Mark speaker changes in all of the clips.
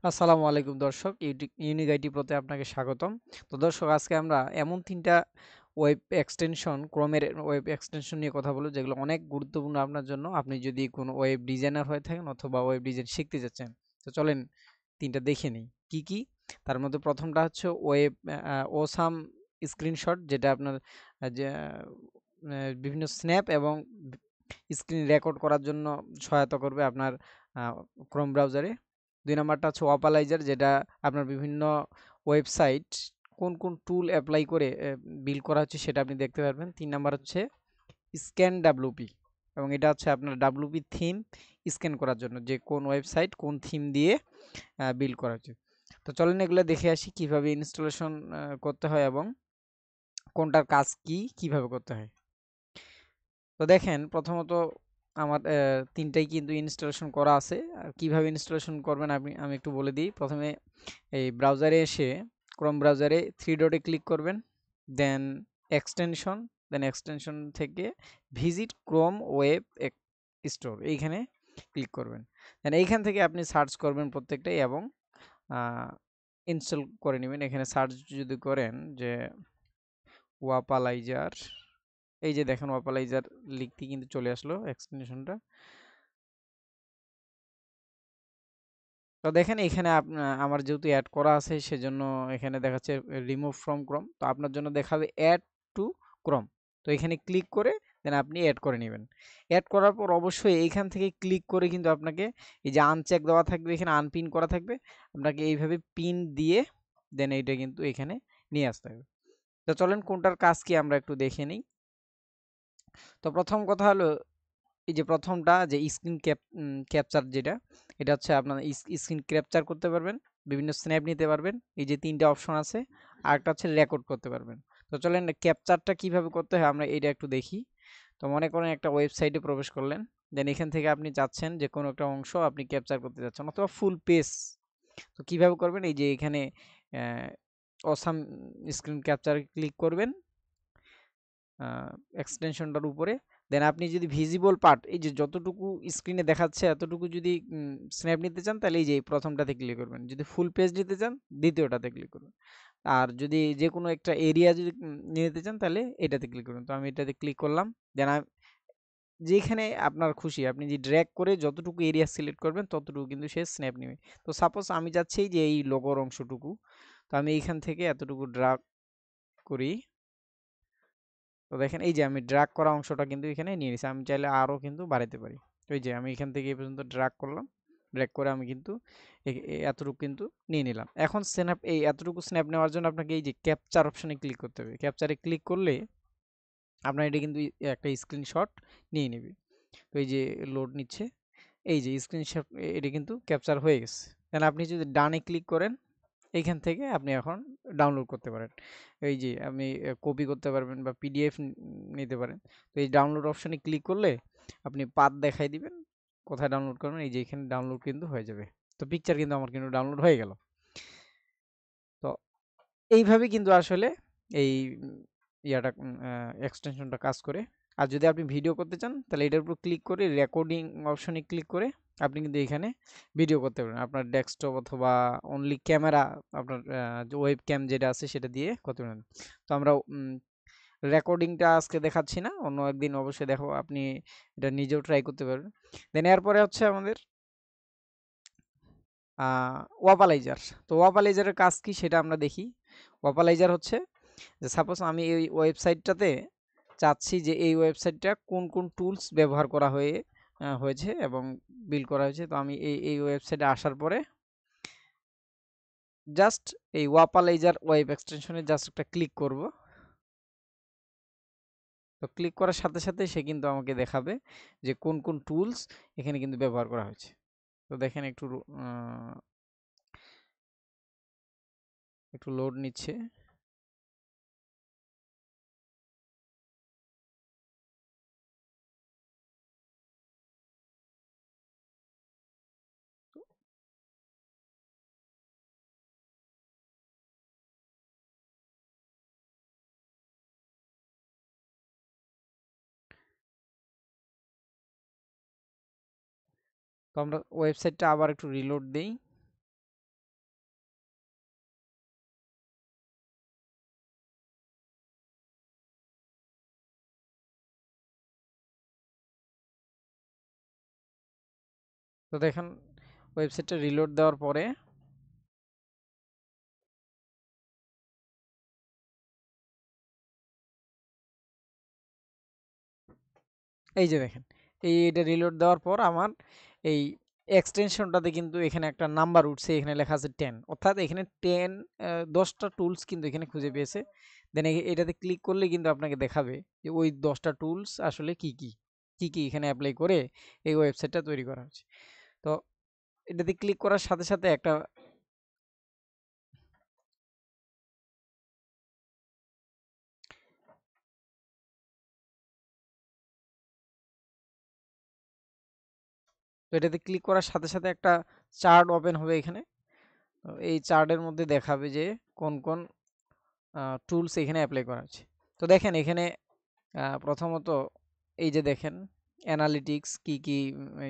Speaker 1: আসসালামু আলাইকুম দর্শক, ইউনিক আইটি প্রোতে আপনাকে স্বাগতম। তো দর্শক, আজকে আমরা এমন ৩টা ওয়েব এক্সটেনশন, ক্রোমের ওয়েব এক্সটেনশন নিয়ে কথা বলব, যেগুলো অনেক গুরুত্বপূর্ণ আপনার জন্য। আপনি যদি কোনো ওয়েব ডিজাইনার হয়ে থাকেন অথবা ওয়েব ডিজাইন শিখতে যাচ্ছেন, তো চলেন ৩টা দেখে নিই কি কি। তার মধ্যে প্রথমটা হচ্ছে ওয়েব ওসাম স্ক্রিনশট, যেটা আপনার যে বিভিন্ন স্ন্যাপ এবং স্ক্রিন রেকর্ড করার জন্য সহায়তা করবে আপনার ক্রোম ব্রাউজারে। ২ নাম্বারটা হচ্ছে ওয়াপালাইজার, যেটা আপনার বিভিন্ন ওয়েবসাইট কোন কোন টুল অ্যাপ্লাই করে বিল্ড করা হচ্ছে সেটা আপনি দেখতে পারবেন। ৩ নাম্বার হচ্ছে স্ক্যান ডাব্লিউপি, এবং এটা হচ্ছে আপনার ডাব্লিউপি থিম স্ক্যান করার জন্য, যে কোন ওয়েবসাইট কোন থিম দিয়ে বিল্ড করা হচ্ছে। তো চলেন এগুলো দেখে আসি কিভাবে ইনস্টলেশন করতে হয় এবং কোনটার কাজ কি, কিভাবে করতে হয়। তো দেখেন, প্রথমত আমার ৩টাই কিন্তু ইনস্টলেশন করা আছে। আর কিভাবে ইনস্টলেশন করবেন আমি একটু বলে দিই। প্রথমে এই ব্রাউজারে এসে ক্রোম ব্রাউজারে 3 ডটে ক্লিক করবেন, দেন এক্সটেনশন, দেন এক্সটেনশন থেকে ভিজিট ক্রোম ওয়েব স্টোর, এইখানে ক্লিক করবেন। দেন এইখান থেকে আপনি সার্চ করবেন প্রত্যেকটাই এবং ইনস্টল করে নেবেন। এখানে সার্চ যদি করেন যে ওয়াপালাইজার, এই যে দেখেন ওয়াপালাইজার লিখতে কিন্তু চলে আসলো এক্সটেনশনটা। তো দেখেন এখানে আমার যেহেতু অ্যাড করা আছে, সেজন্য এখানে দেখাচ্ছে রিমুভ ফ্রম ক্রোম। তো আপনার জন্য দেখাবে অ্যাড টু ক্রোম। তো এখানে ক্লিক করে দেন আপনি অ্যাড করে নেবেন। অ্যাড করার পর অবশ্যই এইখান থেকে ক্লিক করে কিন্তু আপনাকে এই যে আনচেক দেওয়া থাকবে, এখানে আনপিন করা থাকবে, আপনাকে এইভাবে পিন দিয়ে দেন এইটা কিন্তু এখানে নিয়ে আসতে হবে। তো চলেন কোনটার কাজ কি আমরা একটু দেখে নিই। তো প্রথম কথা হলো, এই যে প্রথমটা যে স্ক্রিন ক্যাপচার, যেটা এটা হচ্ছে আপনার স্ক্রিন ক্যাপচার করতে পারবেন, বিভিন্ন স্ন্যাপ নিতে পারবেন, এই যে ৩টা অপশন আছে। আর একটা হচ্ছে রেকর্ড করতে পারবেন। তো চলেন ক্যাপচারটা কিভাবে করতে হয় আমরা এটা একটু দেখি। তো মনে করেন একটা ওয়েবসাইটে প্রবেশ করলেন, দেন এখান থেকে আপনি চাচ্ছেন যে কোনো একটা অংশ আপনি ক্যাপচার করতে যাচ্ছেন অথবা ফুল পেজ। তো কিভাবে করবেন, এই যে এখানে অসাম স্ক্রিন ক্যাপচার ক্লিক করবেন এক্সটেনশনটার উপরে। দেন আপনি যদি ভিজিবল পার্ট, এই যে যতটুকু স্ক্রিনে দেখাচ্ছে এতটুকু যদি স্ন্যাপ নিতে চান, তাহলে এই যে প্রথমটাতে ক্লিক করবেন। যদি ফুল পেজ নিতে চান, দ্বিতীয়টাতে ক্লিক করবেন। আর যদি যে কোনো একটা এরিয়া যদি নিতে চান, তাহলে এটাতে ক্লিক করবেন। তো আমি এটাতে ক্লিক করলাম। দেন যেখানে আপনার খুশি আপনি যে ড্র্যাগ করে যতটুকু এরিয়া সিলেক্ট করবেন ততটুকু কিন্তু সে স্ন্যাপ নেবে। তো সাপোজ আমি চাচ্ছি যে এই লোগোর অংশটুকু, তো আমি এইখান থেকে এতটুকু ড্রাগ করি। তো দেখেন এই যে আমি ড্রাগ করা অংশটা কিন্তু এখানে নিয়ে নিছি। আমি চাইলে আরও কিন্তু বাড়াইতে পারি। ওই যে আমি এখান থেকে এই পর্যন্ত ড্রাগ করলাম। ড্রাগ করে আমি কিন্তু এতটুকু কিন্তু নিয়ে নিলাম। এখন স্ন্যাপ, এই এতটুকু স্ন্যাপ নেওয়ার জন্য আপনাকে এই যে ক্যাপচার অপশনে ক্লিক করতে হবে। ক্যাপচারে ক্লিক করলে আপনার এটা কিন্তু একটা স্ক্রিনশট নিয়ে নেবে। তো এই যে লোড নিচ্ছে, এই যে স্ক্রিনশট, এটা কিন্তু ক্যাপচার হয়ে গেছে। দেন আপনি যদি ডানে ক্লিক করেন, এইখান থেকে আপনি এখন ডাউনলোড করতে পারেন। এই যে আপনি কপি করতে পারবেন বা পিডিএফ নিতে পারেন। তো এই ডাউনলোড অপশনে ক্লিক করলে আপনি পাথ দেখাই দিবেন কোথায় ডাউনলোড করবেন, এই যে এখানে ডাউনলোড কিন্তু হয়ে যাবে। তো পিকচার কিন্তু আমার কিন্তু ডাউনলোড হয়ে গেল। তো এইভাবে কিন্তু আসলে এই ইয়াটা এক্সটেনশনটা কাজ করে। আর যদি আপনি ভিডিও করতে চান, তাহলে এটার উপর ক্লিক করে রেকর্ডিং অপশনে ক্লিক করে আপনি কিন্তু এখানে ভিডিও করতে পারেন আপনার ডেস্কটপ অথবা অনলি ক্যামেরা, আপনার যে ওয়েব ক্যাম যেটা আছে সেটা দিয়ে করতে পারেন। তো আমরা রেকর্ডিংটা আজকে দেখাচ্ছি না, অন্য একদিন অবশ্যই দেখো, আপনি এটা নিজেও ট্রাই করতে পারবেন। দেন এরপরে হচ্ছে আমাদের ওয়াপালাইজার। তো ওয়াপালাইজারের কাজ কি সেটা আমরা দেখি। ওয়াপালাইজার হচ্ছে যে সাপোজ আমি এই ওয়েবসাইটটাতে চাচ্ছি যে এই ওয়েবসাইটটা কোন কোন টুলস ব্যবহার করা হয়েছে এবং বিল্ড করা হয়েছে। তো আমি এই ওয়েবসাইটে আসার পরে জাস্ট এই ওয়াপালাইজার ওয়েব এক্সটেনশনে জাস্ট একটা ক্লিক করব। তো ক্লিক করার সাথে সাথে সে কিন্তু আমাকে দেখাবে যে কোন কোন টুলস এখানে কিন্তু ব্যবহার করা হয়েছে। তো দেখেন একটু লোড নিচ্ছে। তো আমরা ওয়েবসাইটটা আবার একটু রিলোড দেই। তো দেখেন ওয়েবসাইটটা রিলোড দেওয়ার পরে এই যে দেখেন এটা রিলোড দেওয়ার পর আমার এই এক্সটেনশনটাতে কিন্তু এখানে একটা নাম্বার উঠছে, এখানে লেখা আছে 10, অর্থাৎ এখানে 10টা টুলস কিন্তু এখানে খুঁজে পেয়েছে। দেন এটাতে ক্লিক করলে কিন্তু আপনাকে দেখাবে যে ওই 10টা টুলস আসলে কি কি এখানে অ্যাপ্লাই করে এই ওয়েবসাইটটা তৈরি করা হচ্ছে। তো এটাতে ক্লিক করার সাথে সাথে একটা তো এটাতে ক্লিক করার সাথে সাথে একটা চার্ট ওপেন হবে এখানে। তো এই চার্টের মধ্যে দেখাবে যে কোন কোন টুলস এখানে অ্যাপ্লাই করা আছে। তো দেখেন এখানে প্রথমত এই যে দেখেন অ্যানালিটিক্স কি কি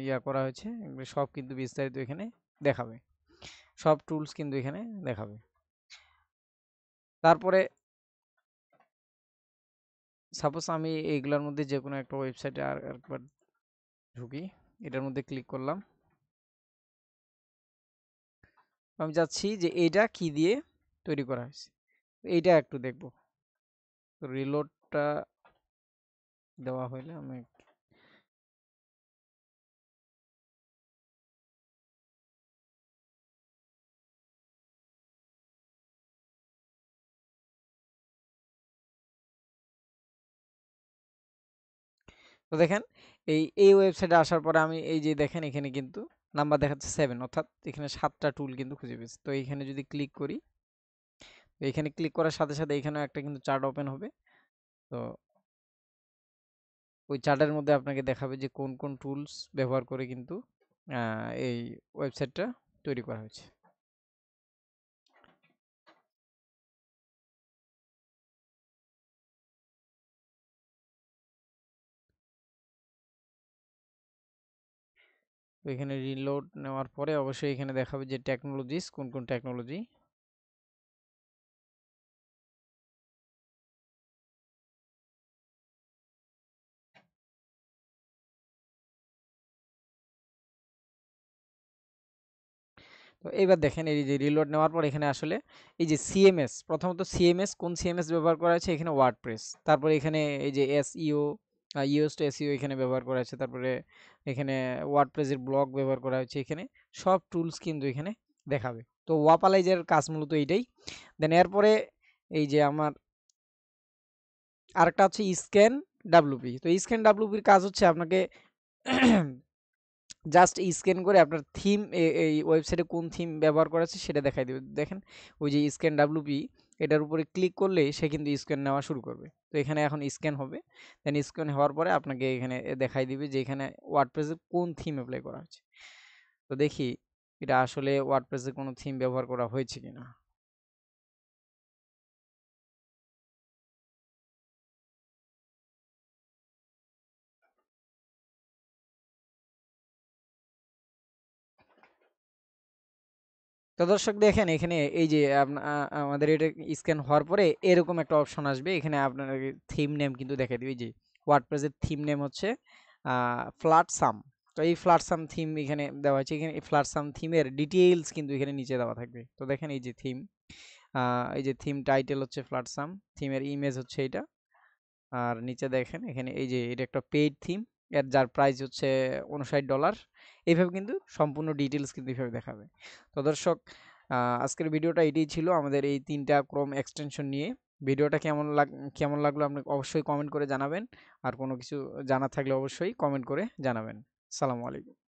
Speaker 1: ইয়া করা হয়েছে, এগুলো সব কিন্তু বিস্তারিত এখানে দেখাবে, সব টুলস কিন্তু এখানে দেখাবে। তারপরে সাপোজ আমি এইগুলোর মধ্যে যে কোনো একটা ওয়েবসাইটে আর একবার ঢুকি, এটার মধ্যে ক্লিক করলাম, আমি যাচ্ছি যে এইটা কি দিয়ে তৈরি করা হয়েছে, এইটা একটু দেখব। তো রিলোডটা দেওয়া হইলে আমি তো দেখেন এই ওয়েবসাইটে আসার পরে আমি এই যে দেখেন এখানে কিন্তু নাম্বার দেখাচ্ছে 7, অর্থাৎ এখানে 7টা টুল কিন্তু খুঁজে পেয়েছি। তো এইখানে যদি ক্লিক করি, তো এখানে ক্লিক করার সাথে সাথে এখানেও একটা কিন্তু চার্ট ওপেন হবে। তো ওই চার্টের মধ্যে আপনাকে দেখাবে যে কোন কোন টুলস ব্যবহার করে কিন্তু এই ওয়েবসাইটটা তৈরি করা হয়েছে। তো এখানে রিলোড নেওয়ার পরে অবশ্যই এখানে দেখাবে যে টেকনোলজিস, কোন কোন টেকনোলজি। তো এইবার দেখেন এই যে রিলোড নেওয়ার পর এখানে আসলে এই যে সিএমএস, প্রথমত সিএমএস কোন সিএমএস ব্যবহার করা হয়েছে, এখানে ওয়ার্ডপ্রেস। তারপরে এখানে এই যে এসইও, ইউএস টু এসইও এখানে ব্যবহার করা হয়েছে। তারপরে এখানে ওয়ার্ডপ্রেসের ব্লগ ব্যবহার করা হয়েছে। এখানে সব টুলস কিন্তু এখানে দেখাবে। তো ওয়াপালাইজের কাজ মূলত এইটাই। দেন এরপরে এই যে আমার আরেকটা হচ্ছে স্ক্যান ডাব্লুপি। তো স্ক্যান ডাব্লুপির কাজ হচ্ছে আপনাকে জাস্ট স্ক্যান করে আপনার থিম, এই ওয়েবসাইটে কোন থিম ব্যবহার করা আছে সেটা দেখাই দেবে। দেখেন ওই যে স্ক্যান ডাব্লুপি, এটার উপরে ক্লিক করলে সে কিন্তু স্ক্যান নেওয়া শুরু করবে। তো এখানে এখন স্ক্যান হবে। দেন স্ক্যান হওয়ার পরে আপনাকে এখানে দেখাই দিবে যে এখানে ওয়ার্ডপ্রেসের কোন থিম অ্যাপ্লাই করা হচ্ছে। তো দেখি এটা আসলে ওয়ার্ডপ্রেসে কোনো থিম ব্যবহার করা হয়েছে কিনা। তো দর্শক দেখেন এখানে এই যে আমাদের এটা স্ক্যান হওয়ার পরে এরকম একটা অপশন আসবে, এখানে আপনার থিম নেম কিন্তু দেখা দিবে। এই যে ওয়ার্ডপ্রেসের থিম নেম হচ্ছে ফ্ল্যাট সাম। তো এই ফ্ল্যাট সাম থিম এখানে দেওয়া হয়েছে। এখানে এই ফ্ল্যাট সাম থিমের ডিটেইলস কিন্তু এখানে নিচে দেওয়া থাকবে। তো দেখেন এই যে থিম, এই যে থিম টাইটেল হচ্ছে ফ্ল্যাট সাম, থিমের ইমেজ হচ্ছে এটা। আর নিচে দেখেন এখানে এই যে এটা একটা পেইড থিম, এর যার প্রাইস হচ্ছে $59। এইভাবে কিন্তু সম্পূর্ণ ডিটেলস কিন্তু এইভাবে দেখাবে। তো দর্শক আজকের ভিডিওটা এটাই ছিল আমাদের এই 3টা ক্রোম এক্সটেনশন নিয়ে। ভিডিওটা কেমন লাগলো আপনি অবশ্যই কমেন্ট করে জানাবেন। আর কোনো কিছু জানা থাকলে অবশ্যই কমেন্ট করে জানাবেন। আসসালামু আলাইকুম।